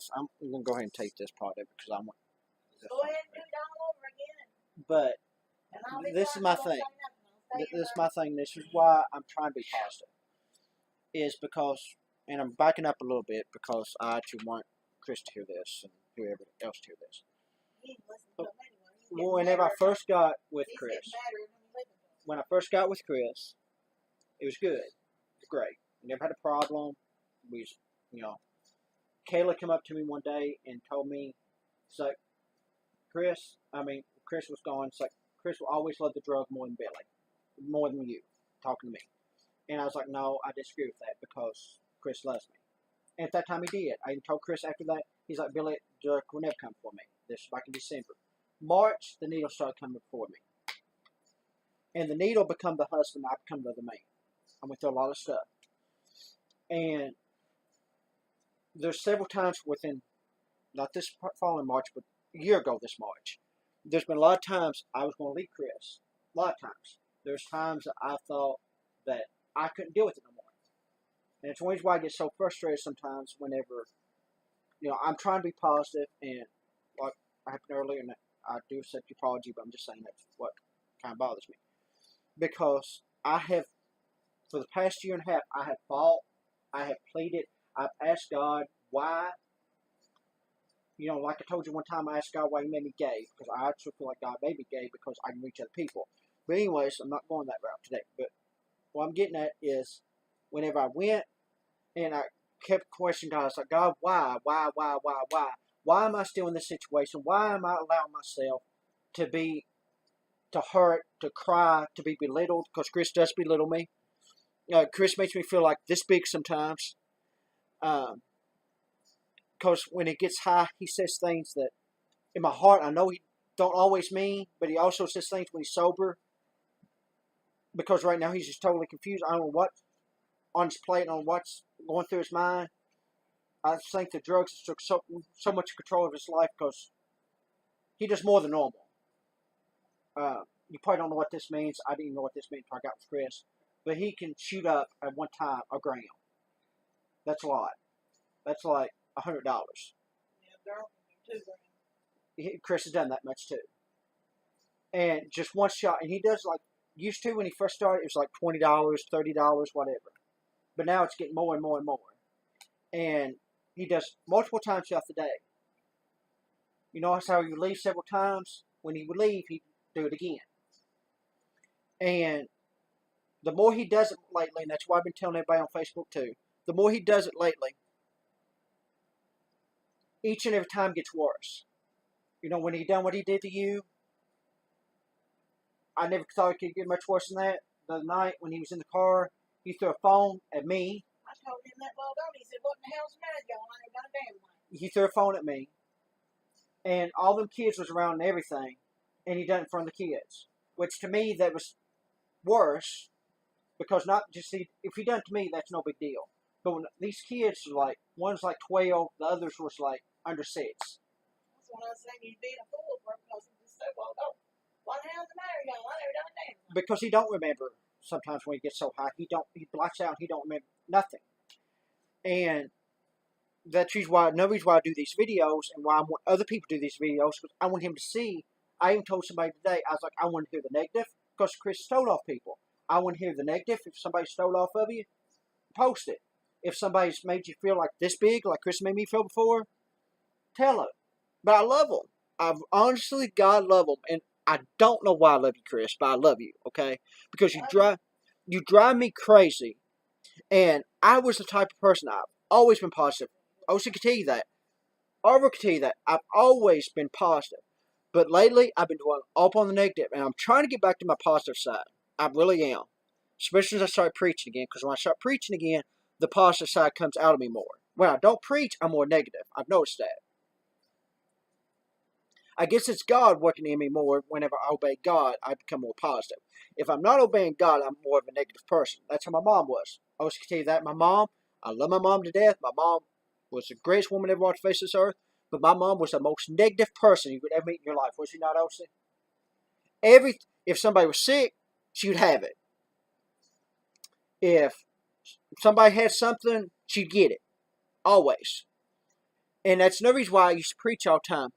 anyways, I'm gonna go ahead and take this part of it because I want. Go ahead and do it all over again. But And I'll be this is quiet, my I won't thing. say nothing. I'll say This is your my thing. This is why I'm trying to be positive. Is because, and I'm backing up a little bit because I actually want Chris to hear this and whoever else to hear this. He ain't listening to him anyway. He's Well, getting whenever I madder. first got with He's Chris, getting madder when he listens to him. when I first got with Chris, it was good. It was great. We never had a problem. We, Kayla came up to me one day and told me, it's like, Chris was gone. It's like, Chris will always love the drug more than Billy, more than you, talking to me. And I was like, no, I disagree with that because Chris loves me. And at that time he did. I even told Chris after that, he's like, Billy, the drug will never come for me. This was back in December. March, the needle started coming for me. And the needle become the husband, I become the other man. I went through a lot of stuff. And there's several times within, not this following March, but a year ago this March, there's been a lot of times I was going to leave Chris. A lot of times. There's times that I thought that I couldn't deal with it no more. And it's one reason why I get so frustrated sometimes whenever, I'm trying to be positive and like I happened earlier, and I do accept your apology, but I'm just saying that's what kind of bothers me. Because I have, for the past year and a half, I have fought, I have pleaded, I've asked God why. Like I told you one time, I asked God why He made me gay, because I actually feel like God made me gay because I can reach other people. But anyways, I'm not going that route today. But what I'm getting at is, whenever I went and I kept questioning God, I was like, God, why? Why am I still in this situation? Why am I allowing myself to hurt, to cry, to be belittled? Because Chris does belittle me. Chris makes me feel like this big sometimes. Because when he gets high, he says things that, in my heart, I know he don't always mean, but he also says things when he's sober. Because right now he's just totally confused. I don't know what's on his plate, on what's going through his mind. I think the drugs took so much control of his life because he does more than normal. You probably don't know what this means. I didn't even know what this meant until I got with Chris. But he can shoot up at one time a gram. That's a lot. That's like $100. Yeah, girl, 2 grand. Chris has done that much too. And just one shot. And he does like, used to when he first started, it was like $20, $30, whatever. But now it's getting more and more and more. And he does multiple times throughout the day. That's how he would leave several times. When he would leave, he'd do it again. And the more he does it lately, and that's why I've been telling everybody on Facebook too, the more he does it lately, each and every time gets worse. When he done what he did to you, I never thought it could get much worse than that. The other night when he was in the car, he threw a phone at me. I told him that well done. He said, what in the hell's the matter, y'all? I ain't done a damn thing. He threw a phone at me. And all them kids was around and everything. And he done it in front of the kids. Which to me, that was worse. Because not just, if he done it to me, that's no big deal. But when these kids are like, one's like 12, the others was like under 6. That's what I was saying. He's being a fool for him because he just said, well done. What the hell's the matter, y'all? I never done a damn thing. Because he don't remember sometimes when he gets so high. He blacks out. He don't remember nothing. And that's another reason why I do these videos and why I want other people to do these videos, because I want him to see. I even told somebody today, I was like, I want to hear the negative because Chris stole off people. I want to hear the negative. If somebody stole off of you, post it. If somebody's made you feel like this big, like Chris made me feel before, tell it. But I love him. I honestly, God love him. And I don't know why I love you, Chris, but I love you, okay? Because you drive me crazy. And I was the type of person, I've always been positive. Osa can tell you that. Arva can tell you that. I've always been positive. But lately, I've been dwelling up on the negative. And I'm trying to get back to my positive side. I really am. Especially as I start preaching again. Because when I start preaching again, the positive side comes out of me more. When I don't preach, I'm more negative. I've noticed that. I guess it's God working in me more. Whenever I obey God, I become more positive. If I'm not obeying God, I'm more of a negative person. That's how my mom was. I was going to tell you that. My mom, I love my mom to death. My mom was the greatest woman ever walked the face of this earth. But my mom was the most negative person you could ever meet in your life. Was she not, Elsie? If somebody was sick, she would have it. If somebody had something, she'd get it. Always. And that's no reason why I used to preach all the time.